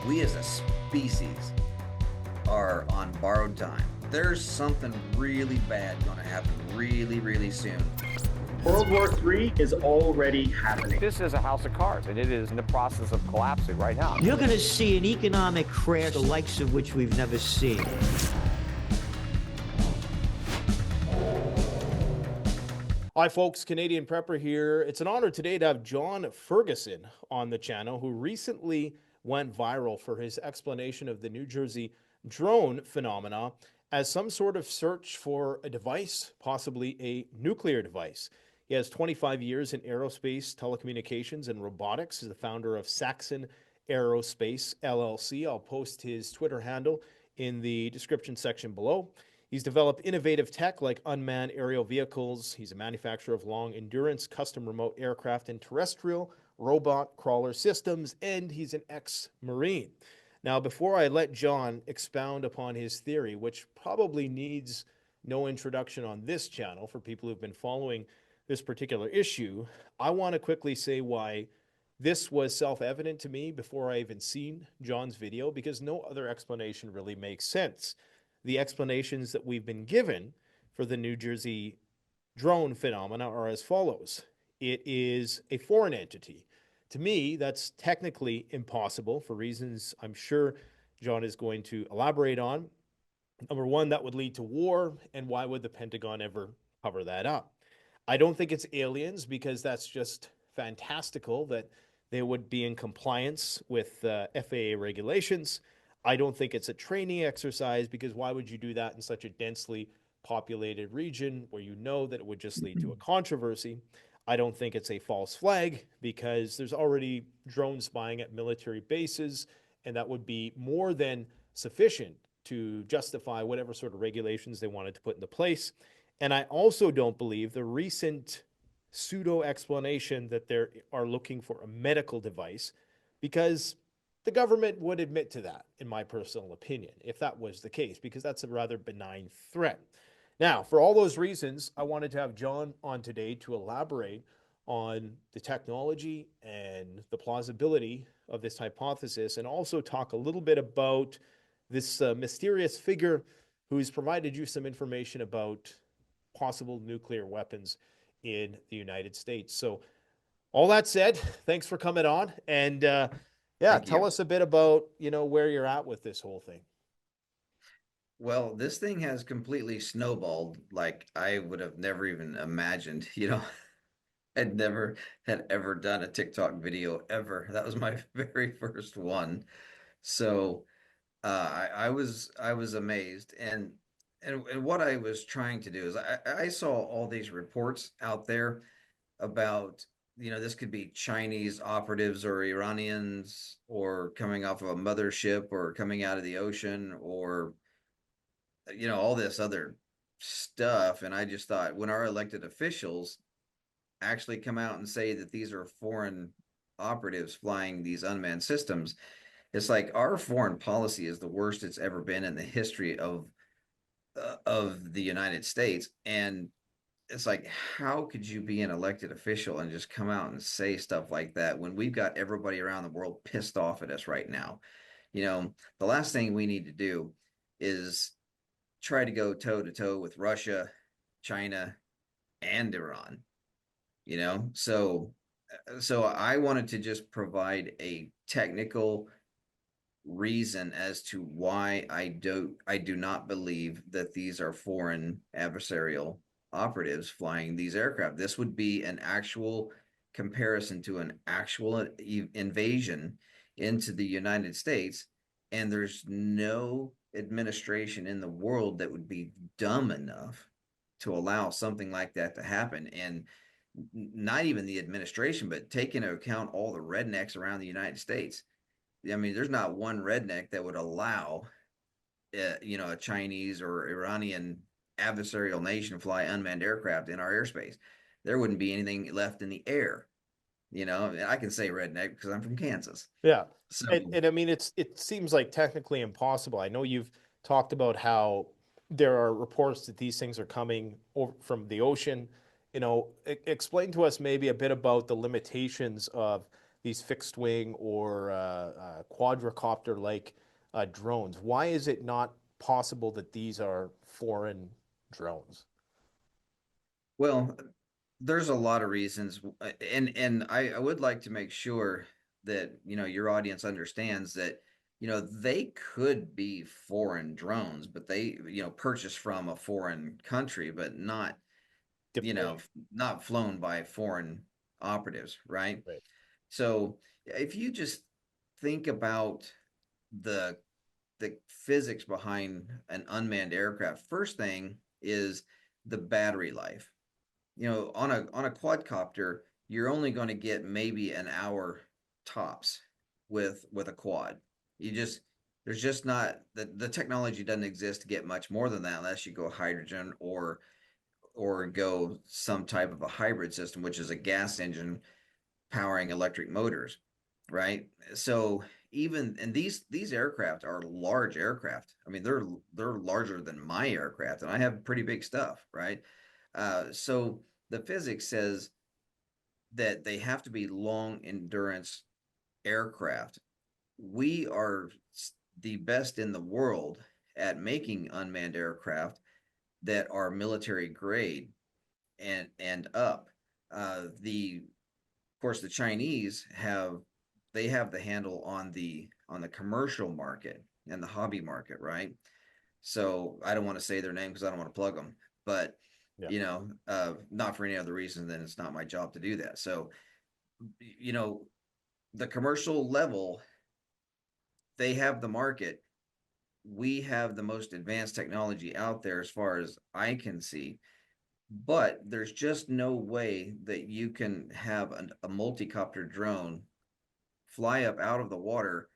we as a species are on borrowed time. There's something really bad going to happen really, really soon. World War III is already happening. This is a house of cards, and it is in the process of collapsing right now. You're going to see an economic crash, the likes of which we've never seen. Hi folks, Canadian Prepper here. It's an honor today to have John Ferguson on the channel, who recently went viral for his explanation of the New Jersey drone phenomena as some sort of search for a device, possibly a nuclear device. He has 25 years in aerospace, telecommunications, and robotics. He's the founder of Saxon Aerospace LLC. I'll post his Twitter handle in the description section below. He's developed innovative tech like unmanned aerial vehicles. He's a manufacturer of long-endurance custom remote aircraft and terrestrial robot crawler systems, and he's an ex-Marine. Now, before I let John expound upon his theory, which probably needs no introduction on this channel for people who've been following this particular issue, I want to quickly say why this was self-evident to me before I even seen John's video, because no other explanation really makes sense. The explanations that we've been given for the New Jersey drone phenomena are as follows. It is a foreign entity. To me, that's technically impossible for reasons I'm sure John is going to elaborate on. Number one, that would lead to war, and why would the Pentagon ever cover that up? I don't think it's aliens, because that's just fantastical that they would be in compliance with FAA regulations. I don't think it's a training exercise, because why would you do that in such a densely populated region where you know that it would just lead to a controversy? I don't think it's a false flag, because there's already drone spying at military bases, and that would be more than sufficient to justify whatever sort of regulations they wanted to put into place. And I also don't believe the recent pseudo explanation that they are looking for a medical device, because the government would admit to that, in my personal opinion, if that was the case, because that's a rather benign threat. Now, for all those reasons, I wanted to have John on today to elaborate on the technology and the plausibility of this hypothesis, and also talk a little bit about this mysterious figure who's provided you some information about possible nuclear weapons in the United States. So all that said, thanks for coming on. And tell us a bit about, where you're at with this whole thing. Well, this thing has completely snowballed like I would have never even imagined. I'd never had ever done a TikTok video ever. That was my very first one. So I was amazed. And what I was trying to do is I saw all these reports out there about, this could be Chinese operatives or Iranians, or coming off of a mothership, or coming out of the ocean, or all this other stuff. And I just thought, when our elected officials actually come out and say that these are foreign operatives flying these unmanned systems, it's like our foreign policy is the worst it's ever been in the history of the United States. And it's like, how could you be an elected official and just come out and say stuff like that when we've got everybody around the world pissed off at us right now? The last thing we need to do is try to go toe to toe with Russia, China, and Iran. So I wanted to just provide a technical reason as to why I do not believe that these are foreign adversarial operatives flying these aircraft. This would be an actual comparison to an actual invasion into the United States, and there's no administration in the world that would be dumb enough to allow something like that to happen. And not even the administration, but take into account all the rednecks around the United States. I mean, there's not one redneck that would allow, a Chinese or Iranian adversarial nation fly unmanned aircraft in our airspace. There wouldn't be anything left in the air. I can say redneck because I'm from Kansas. Yeah. So, and I mean, it seems like technically impossible. I know you've talked about how there are reports that these things are coming over from the ocean. Explain to us maybe a bit about the limitations of these fixed wing or quadricopter like drones. Why is it not possible that these are foreign drones? Well, there's a lot of reasons, and I would like to make sure that your audience understands that they could be foreign drones, but they purchased from a foreign country, but not you Deployed. know not flown by foreign operatives, right? Right. So if you just think about the the physics behind an unmanned aircraft, first thing is the battery life. On a quadcopter, you're only going to get maybe an hour tops with a quad. You just There's just not the technology doesn't exist to get much more than that unless you go hydrogen or go some type of a hybrid system, which is a gas engine powering electric motors, right? So even and these aircraft are large aircraft. I mean, they're larger than my aircraft, and I have pretty big stuff, right? So the physics says that they have to be long endurance aircraft. We are the best in the world at making unmanned aircraft that are military grade and up. Of course, the Chinese have the handle on the commercial market and the hobby market, right? So I don't want to say their name because I don't want to plug them, but Yeah. not for any other reason than it's not my job to do that. So you know, the commercial level, they have the market. We have the most advanced technology out there as far as I can see, but there's just no way that you can have a multi-copter drone fly up out of the water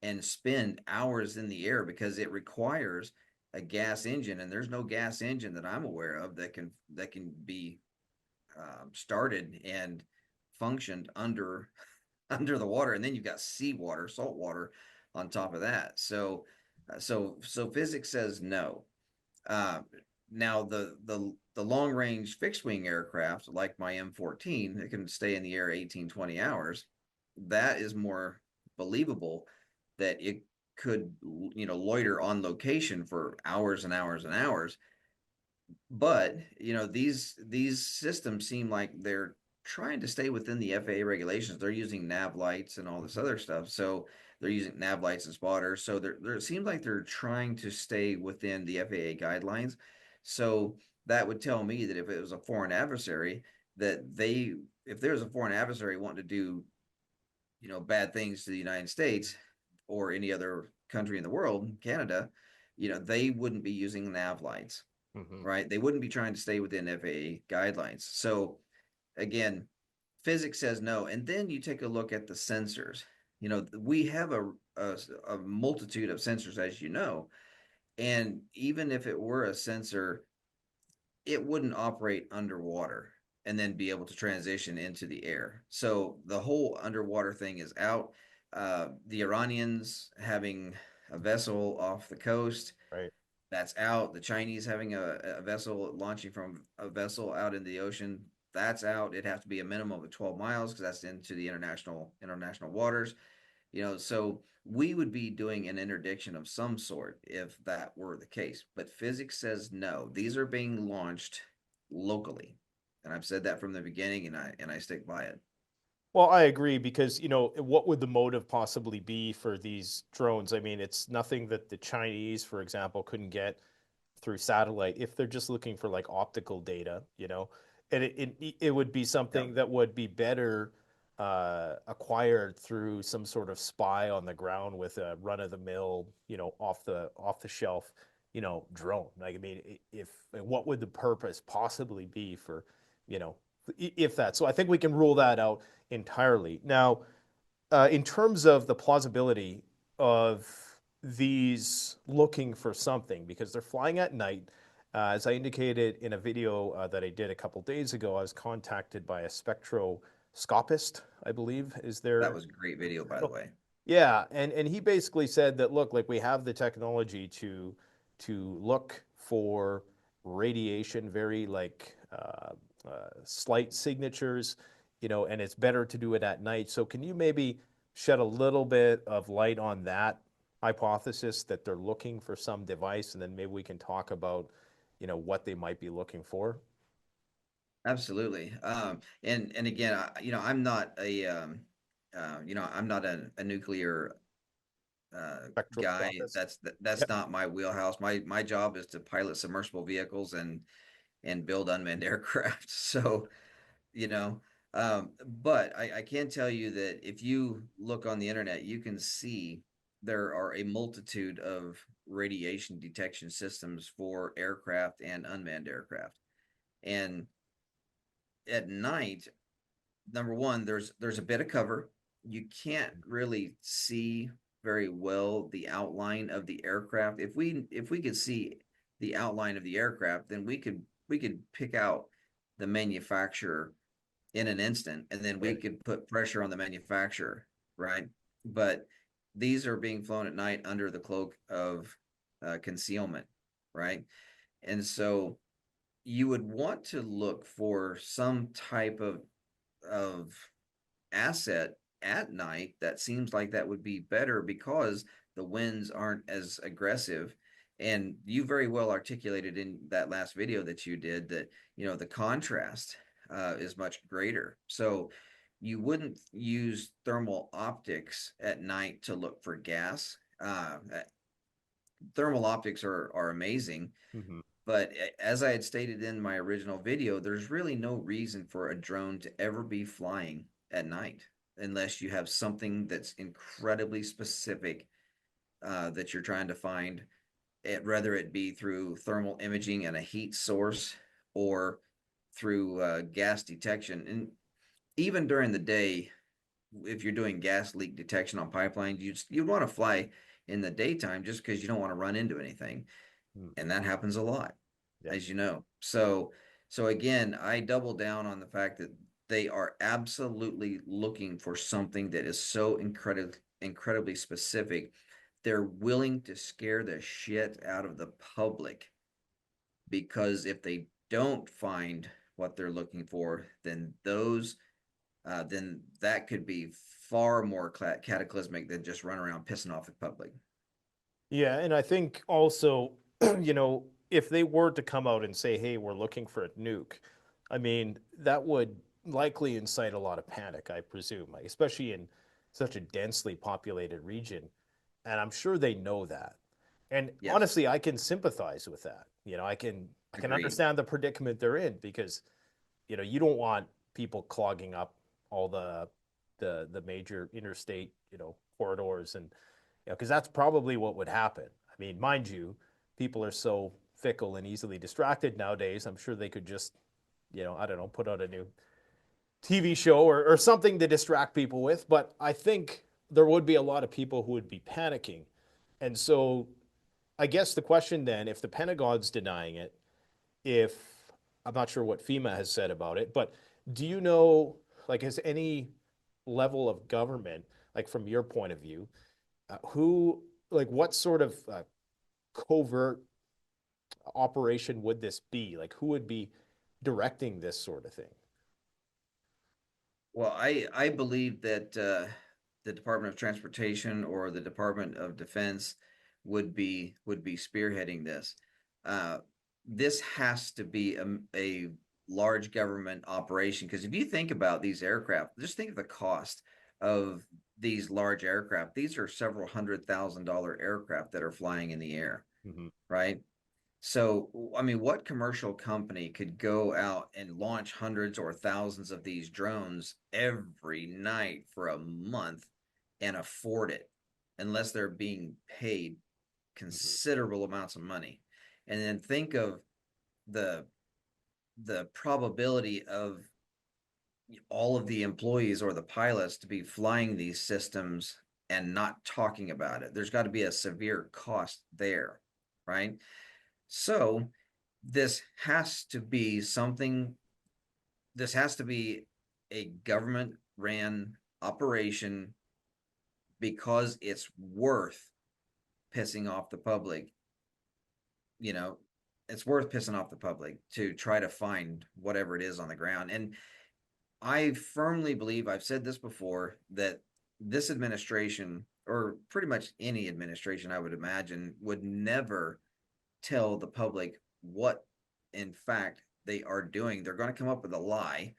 and spend hours in the air because it requires a gas engine, and there's no gas engine that I'm aware of that can be started and functioned under under the water, and then you've got seawater, salt water on top of that. So physics says no. Uh, Now the long range fixed wing aircraft like my M14 that can stay in the air 18 20 hours, that is more believable that it could loiter on location for hours and hours and hours. But these systems seem like they're trying to stay within the FAA regulations. They're using nav lights and all this other stuff. So they're using nav lights and spotters. So it seems like they're trying to stay within the FAA guidelines. So that would tell me that if it was a foreign adversary, that if there's a foreign adversary wanting to do bad things to the United States or any other country in the world, Canada, they wouldn't be using nav lights, Mm-hmm. right? They wouldn't be trying to stay within FAA guidelines. So again, physics says no. And then you take a look at the sensors. We have a multitude of sensors, as you know, and even if it were a sensor, it wouldn't operate underwater and then be able to transition into the air. So the whole underwater thing is out. The Iranians having a vessel off the coast, Right. that's out. The Chinese having a vessel launching from a vessel out in the ocean, that's out. It'd have to be a minimum of 12 miles because that's into the international waters. So we would be doing an interdiction of some sort if that were the case. But physics says no. These are being launched locally, and I've said that from the beginning, and I stick by it. Well, I agree because, what would the motive possibly be for these drones? I mean, it's nothing that the Chinese, for example, couldn't get through satellite if they're just looking for like optical data, and it would be Yeah. something that would be better acquired through some sort of spy on the ground with a run of the mill, off the shelf, drone. Like, I mean, if what would the purpose possibly be for, you know, if that? So I think we can rule that out entirely. Now, in terms of the plausibility of these looking for something, because they're flying at night. As I indicated in a video that I did a couple days ago, I was contacted by a spectroscopist, I believe, is That there? was a great video, by the way. Yeah, and he basically said that, look, like we have the technology to look for radiation, very like slight signatures and it's better to do it at night. So can you maybe shed a little bit of light on that hypothesis that they're looking for some device, and then maybe we can talk about, what they might be looking for? Absolutely. And again, I'm not I'm not a nuclear guy. Spectroscopist. That's Yep. not my wheelhouse. My job is to pilot submersible vehicles and build unmanned aircraft. So, you know, but I can tell you that if you look on the internet, you can see there are a multitude of radiation detection systems for aircraft and unmanned aircraft. And at night, number one, there's a bit of cover. You can't really see very well the outline of the aircraft. If we could see the outline of the aircraft, then we could pick out the manufacturer in an instant, and then we Right. could put pressure on the manufacturer, right? But these are being flown at night under the cloak of concealment, right? And so you would want to look for some type of asset at night that seems like that would be better because the winds aren't as aggressive. And you very well articulated in that last video that you did that, the contrast is much greater. So you wouldn't use thermal optics at night to look for gas. Thermal optics are amazing, Hmm. but as I had stated in my original video, there's really no reason for a drone to ever be flying at night unless you have something that's incredibly specific that you're trying to find, whether it be through thermal imaging and a heat source or through gas detection. And even during the day, if you're doing gas leak detection on pipelines, you'd want to fly in the daytime just because you don't want to run into anything, and that happens a lot, Yeah. as you know. So again, I double down on the fact that they are absolutely looking for something that is so incredibly specific. They're willing to scare the shit out of the public, because if they don't find what they're looking for, then that could be far more cataclysmic than just run around pissing off the public. Yeah, and I think also, if they were to come out and say, "Hey, we're looking for a nuke," I mean, that would likely incite a lot of panic, I presume, like, especially in such a densely populated region. And I'm sure they know that. And Yes, honestly, I can sympathize with that. I can agreed. understand the predicament they're in because, you don't want people clogging up all the major interstate, corridors, and because that's probably what would happen. I mean, mind you, people are so fickle and easily distracted nowadays. I'm sure they could just, I don't know, put out a new TV show or something to distract people with. But I think there would be a lot of people who would be panicking. And so I guess the question then, if the Pentagon's denying it, if I'm not sure what FEMA has said about it, but do you know, like, has any level of government, like from your point of view, who, like, what sort of covert operation would this be? Like, who would be directing this sort of thing? Well, I believe that the Department of Transportation or the Department of Defense would be spearheading this. Uh, this has to be a large government operation, because if you think about these aircraft, just think of the cost of these large aircraft. These are several $100,000 aircraft that are flying in the air, Mm-hmm. right? So, I mean, what commercial company could go out and launch hundreds or thousands of these drones every night for a month and afford it unless they're being paid Mm-hmm. considerable amounts of money? And then think of the the probability of all of the employees or the pilots to be flying these systems and not talking about it. There's got to be a severe cost there, right? So this has to be something, this has to be a government ran operation, because it's worth pissing off the public. You know, it's worth pissing off the public to try to find whatever it is on the ground. And I firmly believe, I've said this before, that this administration, or pretty much any administration, I would imagine, would never tell the public what, in fact, they are doing. They're going to come up with a lie,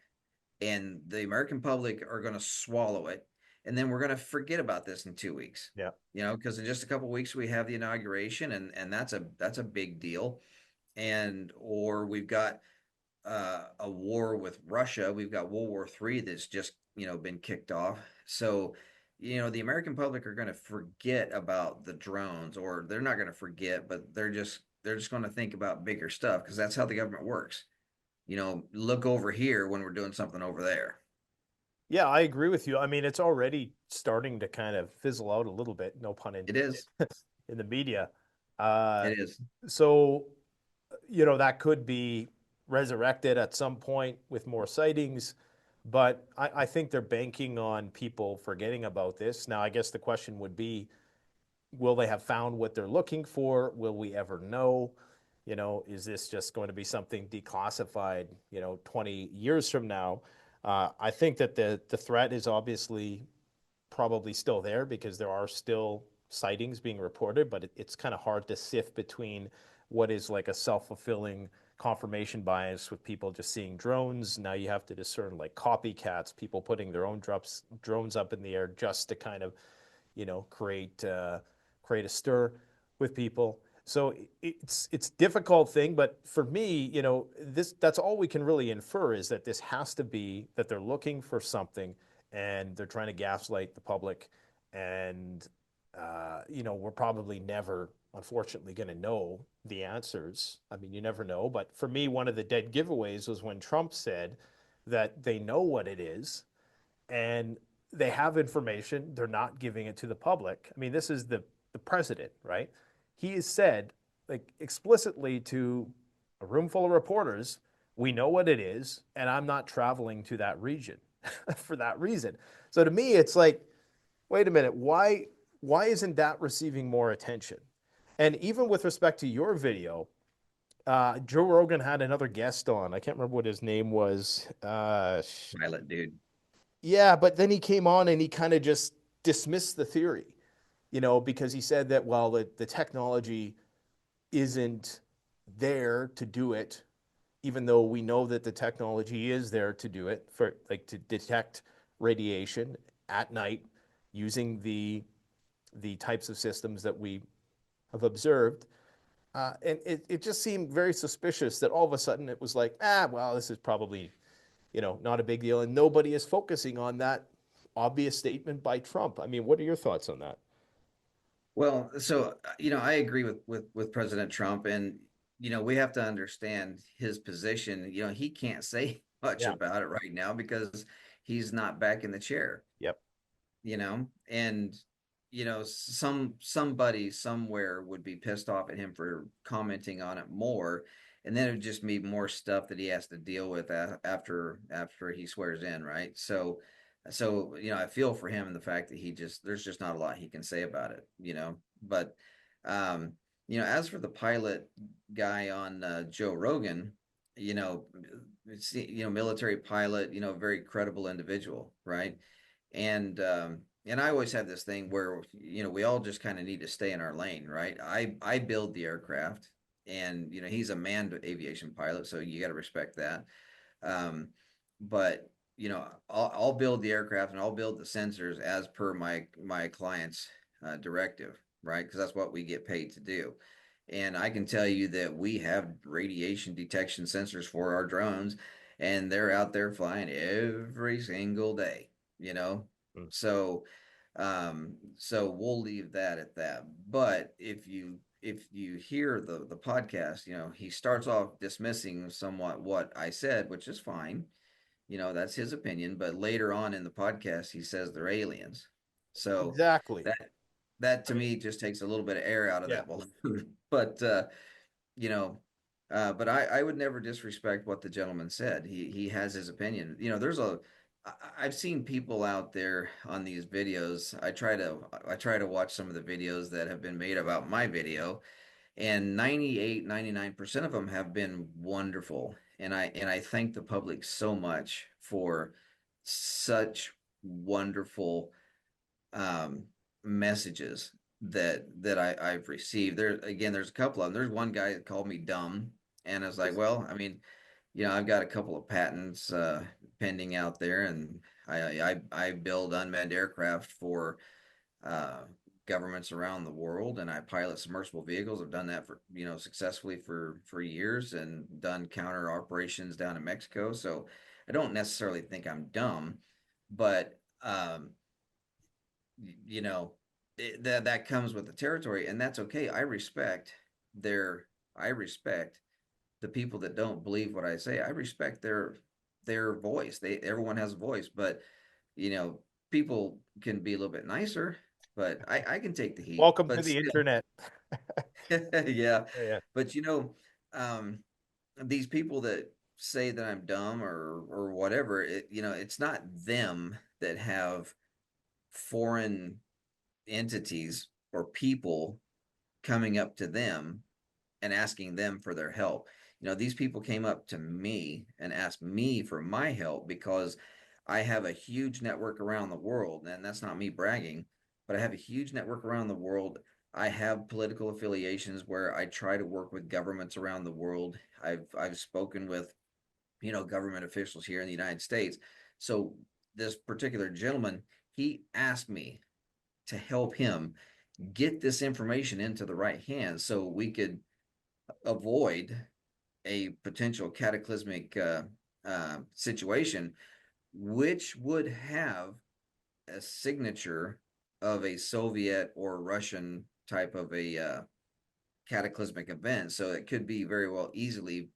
and the American public are going to swallow it. And then we're going to forget about this in 2 weeks. Yeah. Because in just a couple of weeks we have the inauguration, and that's a big deal. And or we've got a war with Russia. We've got World War III that's just been kicked off. So the American public are going to forget about the drones, or they're not going to forget, but they're just going to think about bigger stuff, because that's how the government works. Look over here when we're doing something over there. Yeah, I agree with you. I mean, it's already starting to kind of fizzle out a little bit, no pun It intended, is. in the media. It is. So, that could be resurrected at some point with more sightings, but I think they're banking on people forgetting about this. Now, I guess the question would be, will they have found what they're looking for? Will we ever know? Is this just going to be something declassified, 20 years from now? I think that the threat is obviously probably still there, because there are still sightings being reported, but it's kind of hard to sift between what is like a self-fulfilling confirmation bias with people just seeing drones. Now you have to discern like copycats, people putting their own drones up in the air just to kind of, create a stir with people. So it's difficult thing, but for me, that's all we can really infer, is that this has to be that they're looking for something, and they're trying to gaslight the public. And we're probably never, unfortunately, going to know the answers. I mean, you never know. But for me, one of the dead giveaways was when Trump said that they know what it is, and they have information. They're not giving it to the public. I mean, this is the president, right? He has said, like, explicitly to a room full of reporters, we know what it is, and I'm not traveling to that region for that reason. So to me, it's like, wait a minute, why isn't that receiving more attention? And even with respect to your video, Joe Rogan had another guest on. I can't remember what his name was. Pilot dude. Yeah, but then he came on and he kind of just dismissed the theory, because he said that, well, the technology isn't there to do it, even though we know that the technology is there to do it, for like to detect radiation at night using the types of systems that we have observed. And it just seemed very suspicious that all of a sudden it was like, well, this is probably, not a big deal. And nobody is focusing on that obvious statement by Trump. I mean, what are your thoughts on that? Well, so I agree with President Trump, and we have to understand his position. He can't say much Yeah. about it right now because he's not back in the chair. Yep. And somebody somewhere would be pissed off at him for commenting on it more, and then it would just be more stuff that he has to deal with after he swears in, right? So I feel for him in the fact that there's just not a lot he can say about it. But as for the pilot guy on Joe Rogan, military pilot, very credible individual, right? And I always have this thing where we all just kind of need to stay in our lane, right? I build the aircraft, and he's a manned aviation pilot, so you got to respect that. But I'll build the aircraft and I'll build the sensors as per my client's directive, right? Because that's what we get paid to do. And I can tell you that we have radiation detection sensors for our drones, and they're out there flying every single day, you know? Mm. So we'll leave that at that. But if you hear the podcast, he starts off dismissing somewhat what I said, which is fine. That's his opinion. But later on in the podcast, he says they're aliens. So Exactly. that to me just takes a little bit of air out of Yeah. that balloon. But but I would never disrespect what the gentleman said. He has his opinion. I've seen people out there on these videos. I try to watch some of the videos that have been made about my video, and 98-99% of them have been wonderful. And I thank the public so much for such wonderful um, messages I've received. There again, there's a couple of them. There's one guy that called me dumb, and I was like, well, I mean, I've got a couple of patents pending out there, and I build unmanned aircraft for uh, governments around the world, and I pilot submersible vehicles. I've done that for successfully for years, and done counter operations down in Mexico. So I don't necessarily think I'm dumb, but you know that comes with the territory, and that's okay. Their I respect the people that don't believe what I say. I respect their voice. Everyone has a voice, but you know, people can be a little bit nicer, but I can take the heat. Welcome to But the still, internet. yeah. Yeah. But um, these people that say that I'm dumb or whatever, it's not them that have foreign entities or people coming up to them and asking them for their help. These people came up to me and asked me for my help because I have a huge network around the world. And that's not me bragging, but I have a huge network around the world. I have political affiliations where I try to work with governments around the world. I've spoken with, government officials here in the United States. So this particular gentleman, he asked me to help him get this information into the right hands so we could avoid a potential cataclysmic situation, which would have a signature of a Soviet or Russian type of a cataclysmic event. So it could be very well easily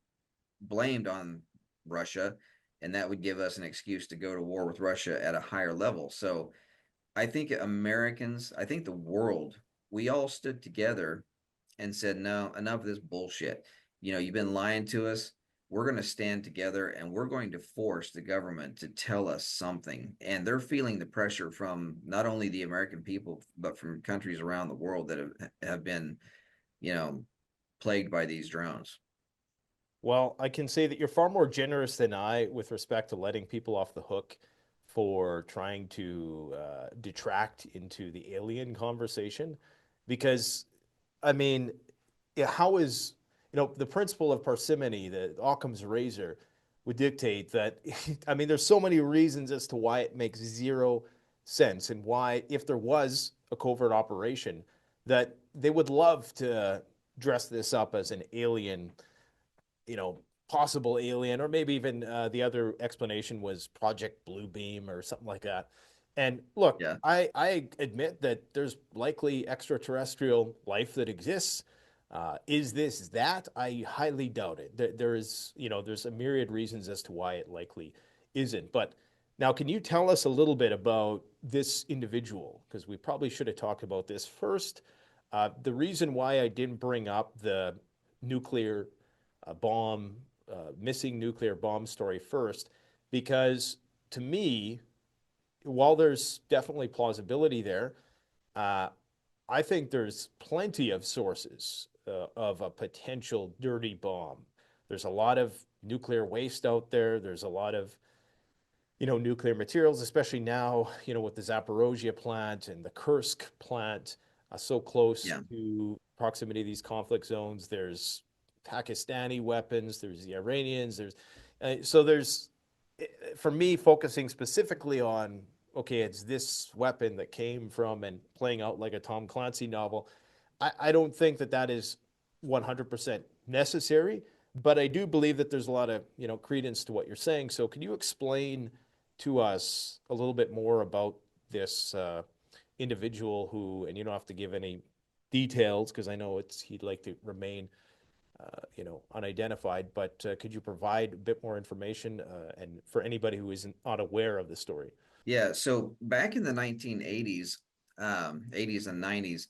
blamed on Russia, and that would give us an excuse to go to war with Russia at a higher level. So I think Americans, I think the world, we all stood together and said, no, enough of this bullshit. You've been lying to us. We're going to stand together and we're going to force the government to tell us something. And they're feeling the pressure from not only the American people, but from countries around the world that have been, you know, plagued by these drones. Well, I can say that you're far more generous than I with respect to letting people off the hook for trying to detract into the alien conversation. Because, I mean, yeah, how is, the principle of parsimony, the Occam's razor, would dictate that, I mean, there's so many reasons as to why it makes zero sense and why, if there was a covert operation, that they would love to dress this up as an alien, you know, possible alien, or maybe even the other explanation was Project Bluebeam or something like that. And look, Yeah. I admit that there's likely extraterrestrial life that exists. Is this that? I highly doubt it. There is, there's a myriad reasons as to why it likely isn't. But now, can you tell us a little bit about this individual? Because we probably should have talked about this first. The reason why I didn't bring up the nuclear bomb, missing nuclear bomb story first, because to me, while there's definitely plausibility there, uh, I think there's plenty of sources of a potential dirty bomb. There's a lot of nuclear waste out there. There's a lot of, nuclear materials, especially now, with the Zaporozhye plant and the Kursk plant, so close Yeah. to proximity of these conflict zones. There's Pakistani weapons. There's the Iranians. There's for me focusing specifically on, okay, it's this weapon that came from and playing out like a Tom Clancy novel. I don't think that that is 100% necessary, but I do believe that there's a lot of credence to what you're saying. So can you explain to us a little bit more about this individual who, and you don't have to give any details because I know he'd like to remain unidentified, but could you provide a bit more information and for anybody who isn't not aware of the story? Yeah. So back in the 1980s, 80s and 90s,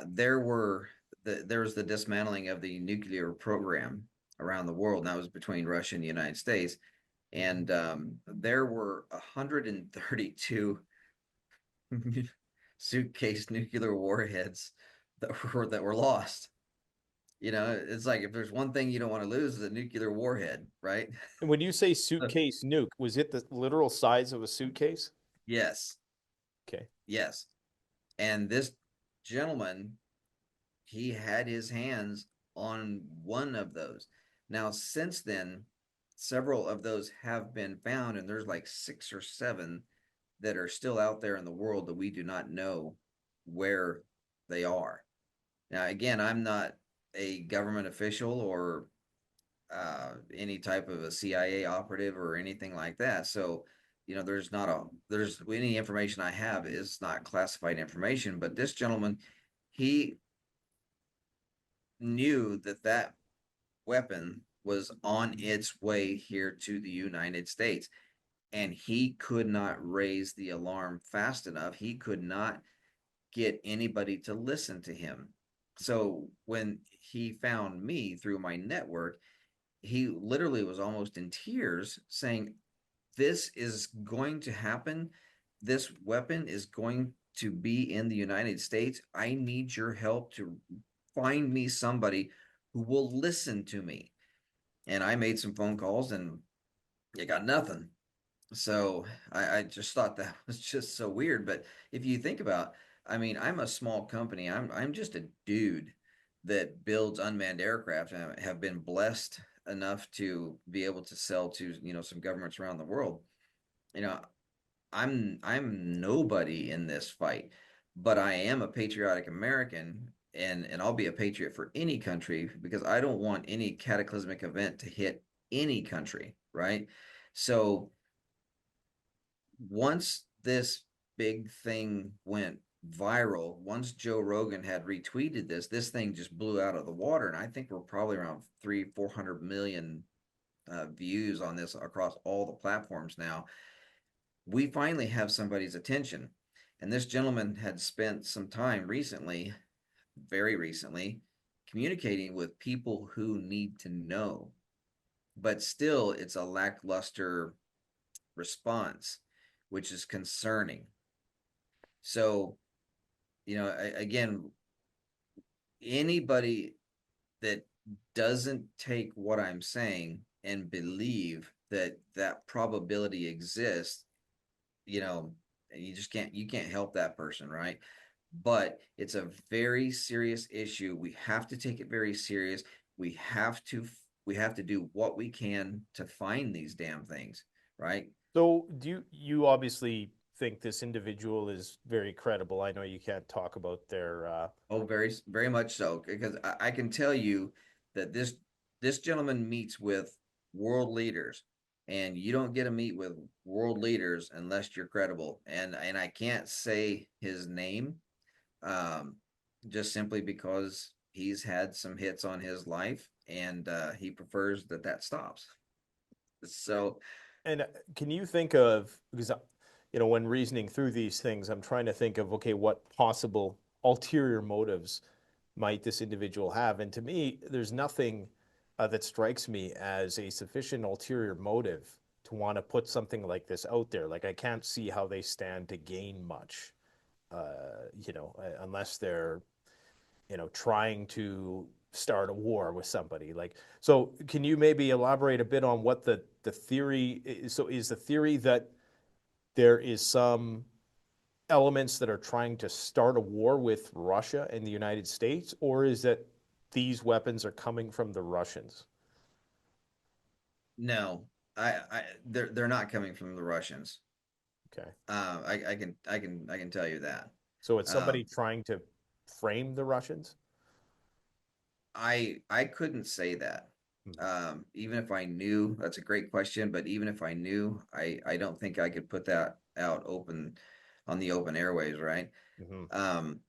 there was the dismantling of the nuclear program around the world, and that was between Russia and the United States. And there were 132 suitcase nuclear warheads that were lost. It's like if there's one thing you don't want to lose is a nuclear warhead, right? And when you say suitcase nuke, was it the literal size of a suitcase? Yes, Okay. yes. And this gentleman, he had his hands on one of those. Now, since then, several of those have been found, and there's like 6 or 7 that are still out there in the world that we do not know where they are. Now, again, I'm not a government official or any type of a CIA operative or anything like that. So, there's any information I have is not classified information. But this gentleman, he knew that that weapon was on its way here to the United States, and he could not raise the alarm fast enough. He could not get anybody to listen to him. So when he found me through my network, he literally was almost in tears saying, "This is going to happen. This weapon is going to be in the United States. I need your help to find me somebody who will listen to me." And I made some phone calls and you got nothing. So I just thought that was just so weird. But if you think about, I mean, I'm a small company. I'm just a dude that builds unmanned aircraft and have been blessed enough to be able to sell to, some governments around the world. You know, I'm nobody in this fight, but I am a patriotic American, and I'll be a patriot for any country because I don't want any cataclysmic event to hit any country, right? So once this big thing went viral, once Joe Rogan had retweeted this thing just blew out of the water, and I think we're probably around 300-400 million views on this across all the platforms now. We finally have somebody's attention. And this gentleman had spent some time recently, very recently, communicating with people who need to know. But still, it's a lackluster response, which is concerning. So, again, anybody that doesn't take what I'm saying and believe that that probability exists, you know, you can't help that person, right? But it's a very serious issue. We have to take it very serious. We have to do what we can to find these damn things, right? So do you obviously think this individual is very credible? I know you can't talk about their Oh, very, very much so. Because I can tell you that this gentleman meets with world leaders, and you don't get to meet with world leaders unless you're credible. And I can't say his name, um, just simply because he's had some hits on his life, and he prefers that stops. So and can you think of because when reasoning through these things, I'm trying to think of okay, what possible ulterior motives might this individual have? And to me, there's nothing that strikes me as a sufficient ulterior motive to want to put something like this out there. Like I can't see how they stand to gain much, unless they're trying to start a war with somebody. Like, so can you maybe elaborate a bit on what the theory is? So is the theory that there is some elements that are trying to start a war with Russia and the United States, or is that these weapons are coming from the Russians? no, they're not coming from the Russians. Okay. I can tell you that. So it's somebody Um, trying to frame the Russians? I couldn't say that. Hmm. Even if I knew, that's a great question, but even if I knew, I don't think I could put that out open on the open airways, right? Mm-hmm. Um,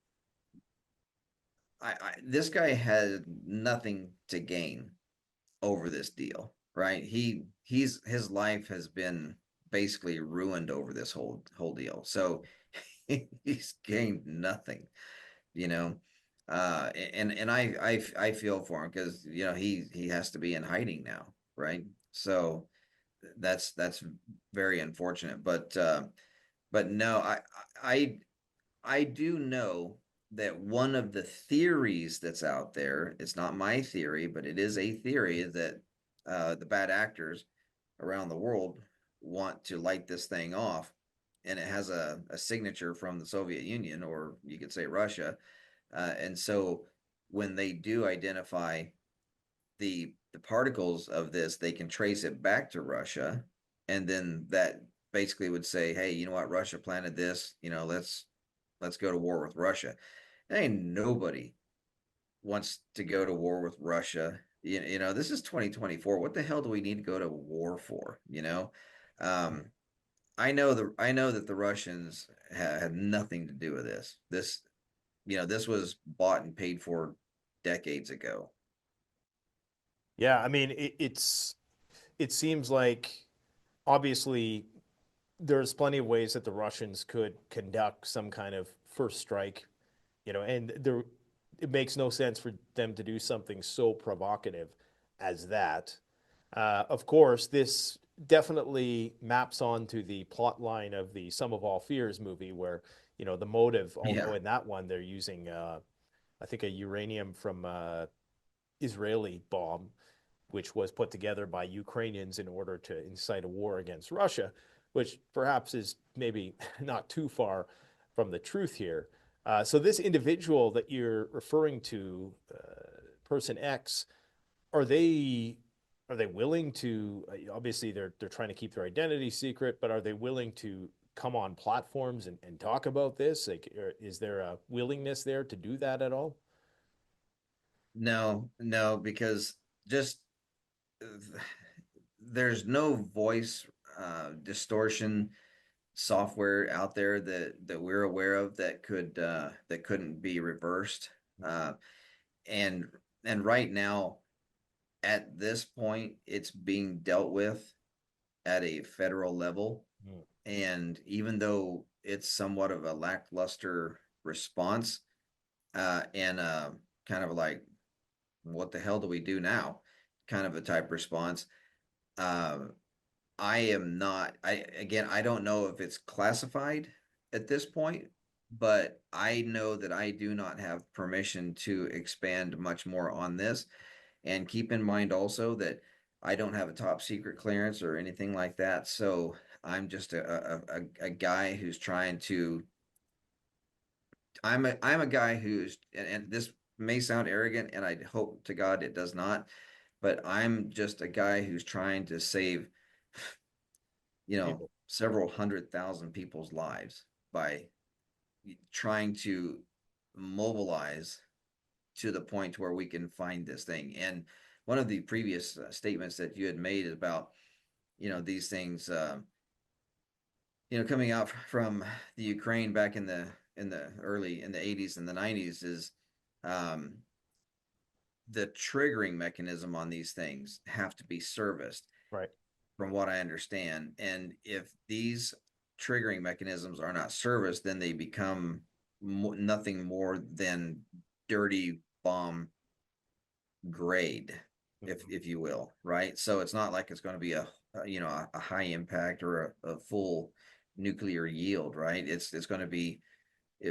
I this guy had nothing to gain over this deal, right? His life has been basically ruined over this whole deal. So he's gained nothing, you know. And I feel for him because he has to be in hiding now, right? So that's very unfortunate. But no, I I do know that one of the theories that's out there, it's not my theory, but it is a theory that the bad actors around the world want to light this thing off. And it has a signature from the Soviet Union, or you could say Russia. And so when they do identify the particles of this, they can trace it back to Russia. And then that basically would say, hey, you know what, Russia planted this, let's go to war with Russia. Ain't nobody wants to go to war with Russia. This is 2024. What the hell do we need to go to war for? Um, I know that the Russians had nothing to do with this. This was bought and paid for decades ago. Yeah, I mean, it seems like obviously there's plenty of ways that the Russians could conduct some kind of first strike, and it makes no sense for them to do something so provocative as that. Of course, this definitely maps onto the plot line of the Sum of All Fears movie, where the motive, although Yeah. in that one they're using, I think, a uranium from Israeli bomb, which was put together by Ukrainians in order to incite a war against Russia, which perhaps is maybe not too far from the truth here. So this individual that you're referring to, person X, are they willing to? Obviously, they're trying to keep their identity secret, but are they willing to come on platforms and talk about this? Like, is there a willingness there to do that at all? No, no, because just there's no voice distortion software out there that we're aware of that couldn't be reversed. Uh, and and right now, at this point, it's being dealt with at a federal level. Mm. And even though it's somewhat of a lackluster response, and kind of like, what the hell do we do now? Kind of a type response. Uh, I am not, I don't know if it's classified at this point, but I know that I do not have permission to expand much more on this. And keep in mind also that I don't have a top secret clearance or anything like that. So I'm just a guy who's trying to, I'm a guy who's, and this may sound arrogant, and I hope to God it does not, but I'm just a guy who's trying to save, People. several 100,000 people's lives by trying to mobilize to the point where we can find this thing. And one of the previous statements that you had made about, these things, coming out from the Ukraine back in the 80s and the 90s is, um, the triggering mechanism on these things have to be serviced, Right. from what I understand. And if these triggering mechanisms are not serviced, then they become nothing more than dirty bomb grade, if you will, right? So it's not like it's going to be a high impact or a full nuclear yield, right? It's going to be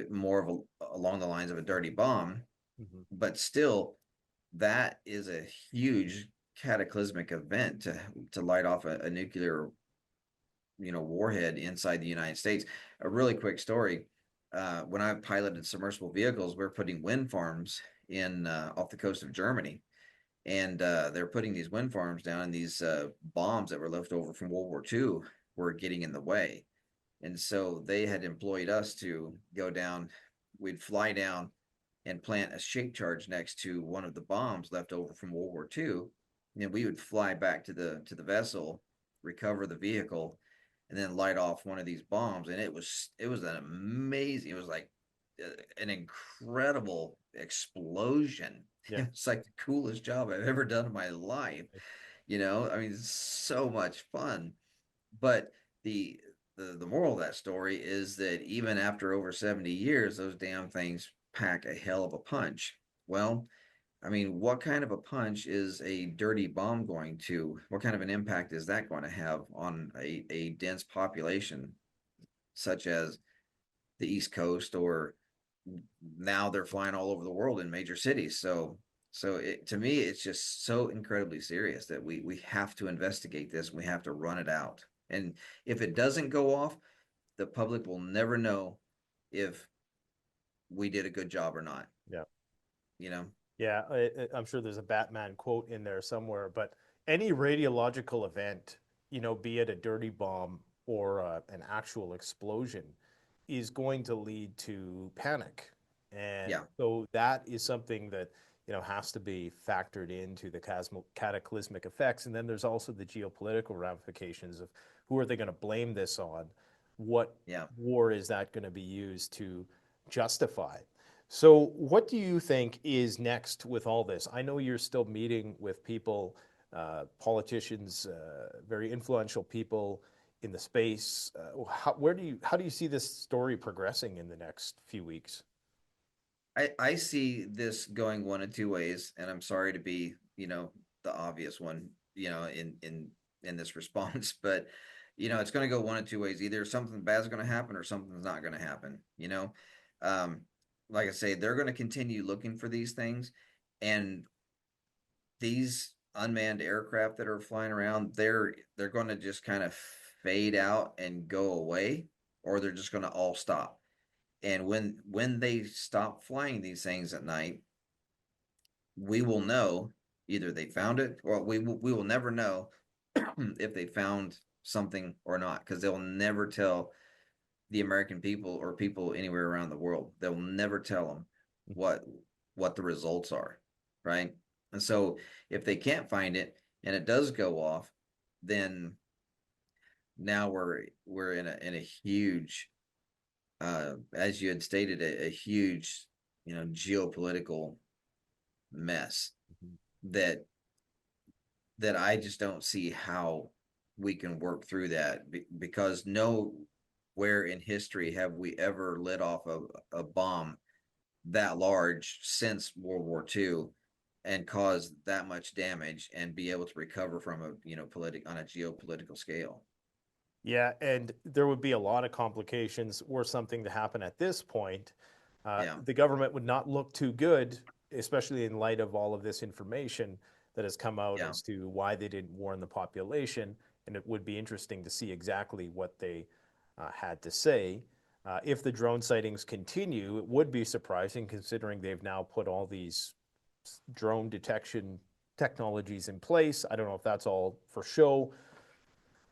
more of along the lines of a dirty bomb, Mhm. but still, that is a huge cataclysmic event to light off a nuclear warhead inside the United States. A really quick story: when I piloted submersible vehicles, we're putting wind farms in off the coast of Germany, and they're putting these wind farms down, and these bombs that were left over from World War II were getting in the way. And so they had employed us to go down. We'd fly down and plant a shake charge next to one of the bombs left over from World War II. And we would fly back to the vessel, recover the vehicle, and then light off one of these bombs. And it was an amazing. It was like an incredible explosion. Yeah. It's like the coolest job I've ever done in my life. I mean, it's so much fun. But the the moral of that story is that even after over 70 years, those damn things pack a hell of a punch. Well, I mean, what kind of a punch is a dirty bomb going to? What kind of an impact is that going to have on a dense population such as the East Coast or now they're flying all over the world in major cities. So to me, it's just so incredibly serious that we have to investigate this. We have to run it out. And if it doesn't go off, the public will never know if we did a good job or not, Yeah. you know? Yeah, I'm sure there's a Batman quote in there somewhere, but any radiological event, be it a dirty bomb or an actual explosion, is going to lead to panic. And Yeah. so that is something that, has to be factored into the cataclysmic effects. And then there's also the geopolitical ramifications of who are they going to blame this on? What Yeah. war is that going to be used to justify? So, what do you think is next with all this? I know you're still meeting with people, politicians, very influential people in the space. How do you see this story progressing in the next few weeks? I see this going one of two ways, and I'm sorry to be, the obvious one, in this response, but it's going to go one of two ways. Either something bad's going to happen or something's not going to happen. Um, like I say, they're going to continue looking for these things, and these unmanned aircraft that are flying around, they're going to just kind of fade out and go away, or they're just going to all stop. And when they stop flying these things at night, we will know either they found it, or we will never know if they found something or not, because they'll never tell the American people or people anywhere around the world. They'll never tell them what what the results are, right? And so if they can't find it and it does go off, then now we're in a huge, as you had stated, a huge, geopolitical mess Mhm. that that I just don't see how we can work through that, because nowhere in history have we ever lit off a bomb that large since World War II and caused that much damage and be able to recover from a on a geopolitical scale. Yeah, and there would be a lot of complications were something to happen at this point. Yeah, The government would not look too good, especially in light of all of this information that has come out yeah. as to why they didn't warn the population. And it would be interesting to see exactly what they had to say. If the drone sightings continue, it would be surprising considering they've now put all these drone detection technologies in place. I don't know if that's all for show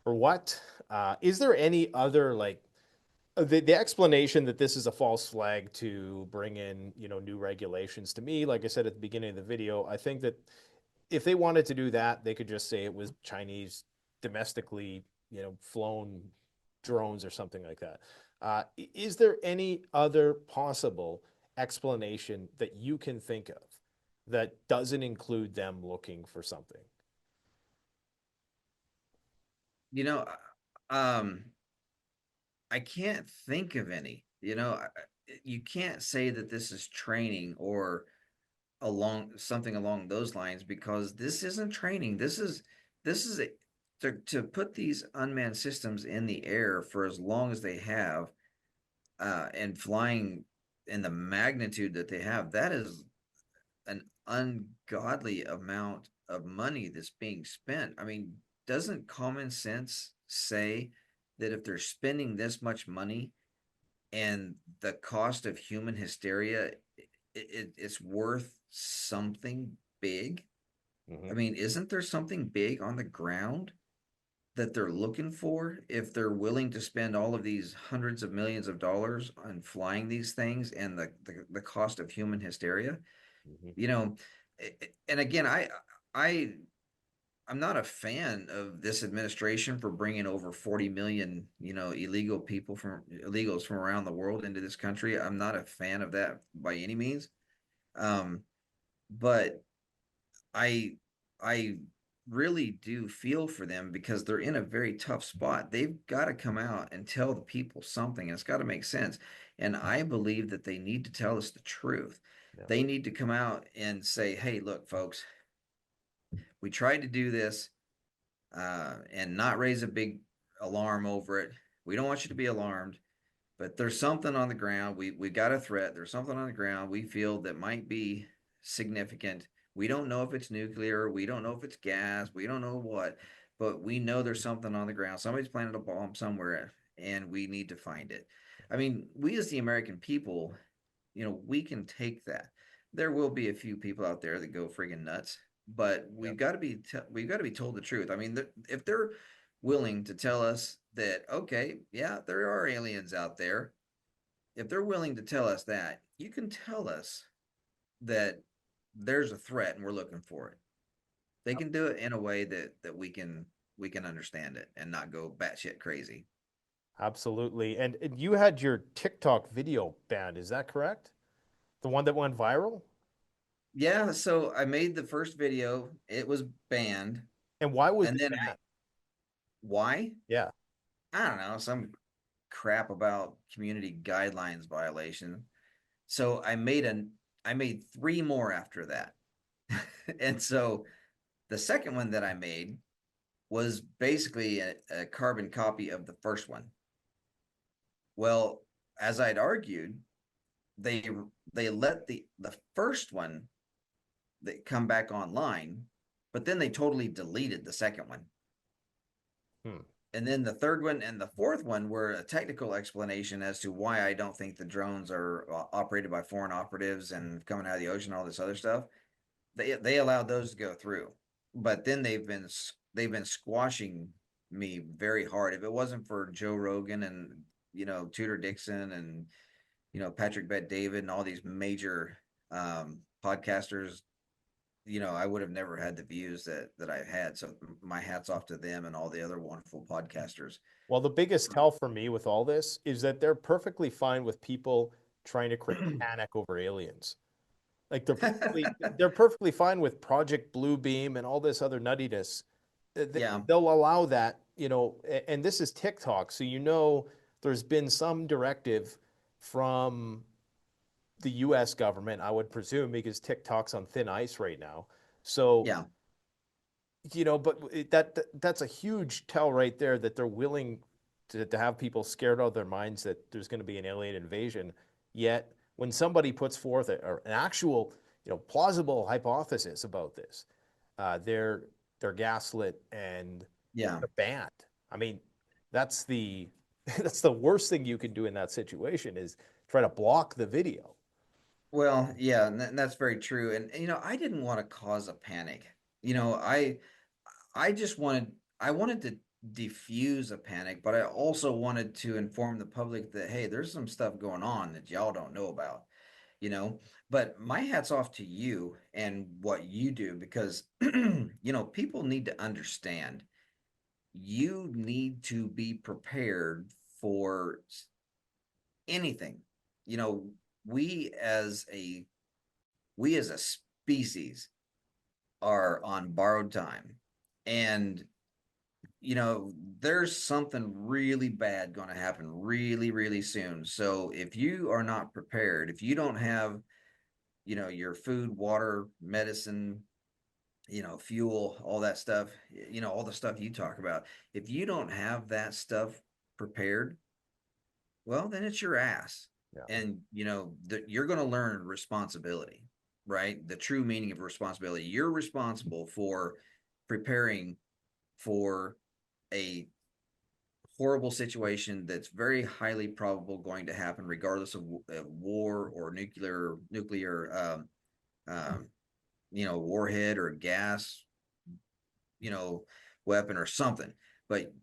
or what. Is there any other like the explanation that this is a false flag to bring in new regulations? To me, like I said at the beginning of the video, I think that if they wanted to do that, they could just say it was Chinese domestically flown drones or something like that. Is there any other possible explanation that you can think of that doesn't include them looking for something? You know, um, I can't think of any. You can't say that this is training or along something along those lines, because this isn't training. This is to put these unmanned systems in the air for as long as they have, and flying in the magnitude that they have. That is an ungodly amount of money that's being spent. I mean, doesn't common sense say that if they're spending this much money and the cost of human hysteria, it's worth something big? I Mhm. mean, isn't there something big on the ground that they're looking for if they're willing to spend all of these hundreds of millions of dollars on flying these things and the cost of human hysteria? Mhm. You know, and again, I I'm not a fan of this administration for bringing over 40 million, illegals from around the world into this country. I'm not a fan of that by any means. Um, but I I really do feel for them because they're in a very tough spot. They've got to come out and tell the people something, and it's got to make sense. And I believe that they need to tell us the truth. Yeah. They need to come out and say, "Hey, look, folks, we tried to do this, and not raise a big alarm over it. We don't want you to be alarmed, but there's something on the ground. We got a threat. There's something on the ground we feel that might be significant. We don't know if it's nuclear. We don't know if it's gas. We don't know what, but we know there's something on the ground. Somebody's planted a bomb somewhere, and we need to find it. I mean, we as the American people, we can take that. There will be a few people out there that go friggin' nuts, but Yep. we've got to be told the truth. I mean, if they're willing to tell us that, okay, yeah, there are aliens out there. If they're willing to tell us that, you can tell us that there's a threat and we're looking for it. They can do it in a way that we can understand it and not go batshit crazy. Absolutely. And you had your TikTok video banned, is that correct? The one that went viral? Yeah, so I made the first video. It was banned, And why was and it then banned? why? Yeah. I don't know, some crap about community guidelines violation. So I made three more after that. And so the second one that I made was basically a carbon copy of the first one. Well, as I'd argued, they they let the first one that come back online, but then they totally deleted the second one. Hmm. And then the third one and the fourth one were a technical explanation as to why I don't think the drones are operated by foreign operatives and coming out of the ocean, all this other stuff. They allowed those to go through, but then they've been squashing me very hard. If it wasn't for Joe Rogan and Tudor Dixon and Patrick Bet David and all these major podcasters, I would have never had the views that I've had. So my hat's off to them and all the other wonderful podcasters. Well, the biggest tell for me with all this is that they're perfectly fine with people trying to create panic over aliens. Like they're perfectly fine with Project Bluebeam and all this other nuttiness. Yeah, They'll allow that, and this is TikTok, so there's been some directive from the US government, I would presume, because TikTok's on thin ice right now. So, yeah. but that's a huge tell right there that they're willing to have people scared out of their minds that there's going to be an alien invasion. Yet when somebody puts forth an actual, plausible hypothesis about this, they're gaslit and Yeah. they're banned. I mean, that's the that's the worst thing you can do in that situation is try to block the video. Well, yeah, and that's very true. And I didn't want to cause a panic. You know, I just wanted to diffuse a panic, but I also wanted to inform the public that hey, there's some stuff going on that y'all don't know about, you know. But my hat's off to you and what you do because people need to understand. You need to be prepared for anything. You know, we as a we as a species are on borrowed time. And there's something really bad going to happen really, really soon. So if you are not prepared, if you don't have, your food, water, medicine, fuel, all that stuff, all the stuff you talk about, if you don't have that stuff prepared, well, then it's your ass. Yeah. And, you're going to learn responsibility, right? The true meaning of responsibility. You're responsible for preparing for a horrible situation that's very highly probable going to happen, regardless of war or nuclear, warhead or gas, weapon or something. But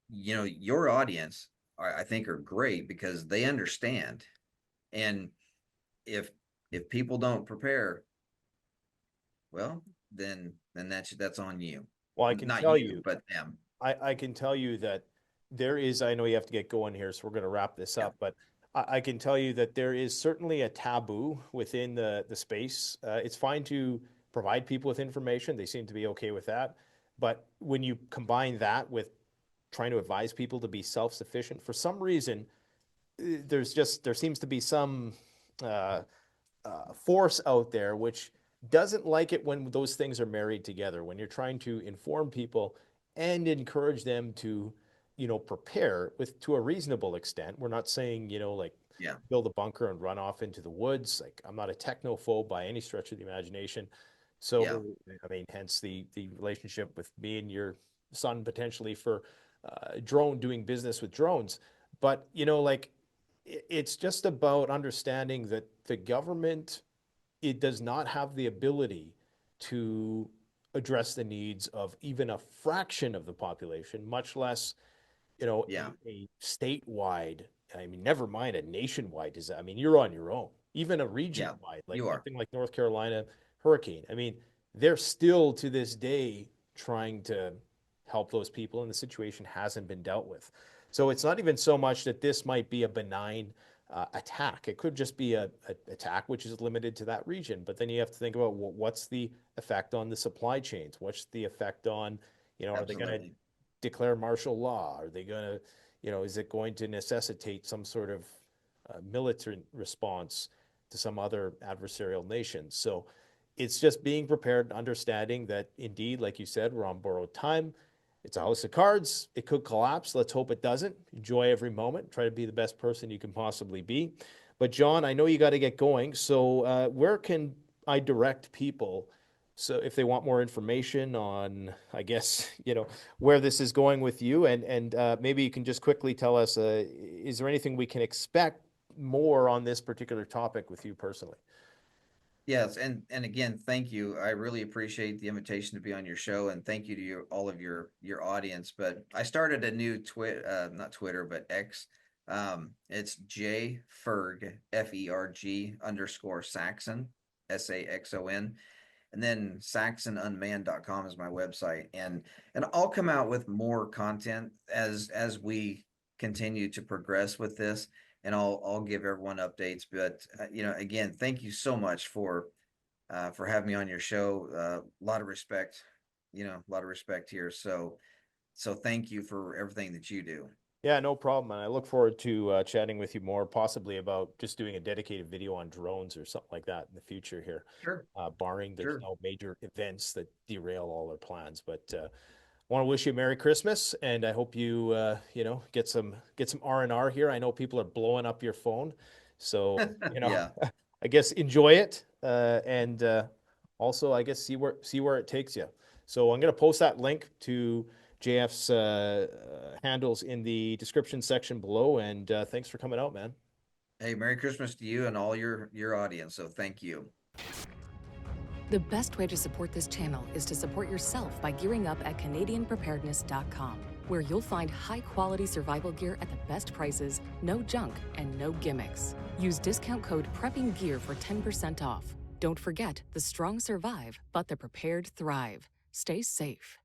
your audience, I think, are great because they understand. And if people don't prepare, well, then that's on you. Well, I can Not tell you, you, but them. I can tell you that I know you have to get going here, so we're going to wrap this Yeah. up, but I can tell you that there is certainly a taboo within the space. It's fine to provide people with information. They seem to be okay with that. But when you combine that with trying to advise people to be self-sufficient, for some reason, there seems to be some uh, force out there which doesn't like it when those things are married together. When you're trying to inform people and encourage them to prepare with to a reasonable extent. We're not saying, like Yeah. build a bunker and run off into the woods. Like I'm not a technophobe by any stretch of the imagination. Yeah. So, I mean, hence the relationship with me and your son potentially for doing business with drones. But, like it's just about understanding that the government, it does not have the ability to address the needs of even a fraction of the population, much less, Yeah. a statewide, I mean, never mind a nationwide disaster. I mean, you're on your own. Even a region Yeah. wide, like You are. something like North Carolina hurricane. I mean, they're still to this day trying to help those people, and the situation hasn't been dealt with. So it's not even so much that this might be a benign attack. It could just be a attack which is limited to that region. But then you have to think about what's the effect on the supply chains? What's the effect on, are they going to Absolutely. declare martial law? Are they going to, is it going to necessitate some sort of military response to some other adversarial nation? So it's just being prepared and understanding that indeed, like you said, we're on borrowed time. It's a house of cards. It could collapse. Let's hope it doesn't. Enjoy every moment. Try to be the best person you can possibly be. But John, I know you got to get going. So where can I direct people? So if they want more information on, I guess, where this is going with you, and maybe you can just quickly tell us, is there anything we can expect more on this particular topic with you personally? Yes, and again, thank you. I really appreciate the invitation to be on your show, and thank you to all of your audience. But I started a new not Twitter, but X. It's jferg FERG _ Saxon, and then saxonunmanned.com is my website, and I'll come out with more content as we continue to progress with this, and I'll give everyone updates. But again, thank you so much for having me on your show. A lot of respect, a lot of respect here. So thank you for everything that you do. Yeah, no problem. And I look forward to chatting with you more, possibly about just doing a dedicated video on drones or something like that in the future here, Sure. barring there's Sure. no major events that derail all our plans. But I want to wish you a Merry Christmas, and I hope you get some R&R here. I know people are blowing up your phone, so Yeah. I guess enjoy it, and also I guess see where it takes you. So I'm going to post that link to JF's handles in the description section below, and thanks for coming out, man. Hey, Merry Christmas to you and all your audience. So thank you. The best way to support this channel is to support yourself by gearing up at CanadianPreparedness.com, where you'll find high-quality survival gear at the best prices, no junk, and no gimmicks. Use discount code PREPPINGGEAR for 10% off. Don't forget, the strong survive, but the prepared thrive. Stay safe.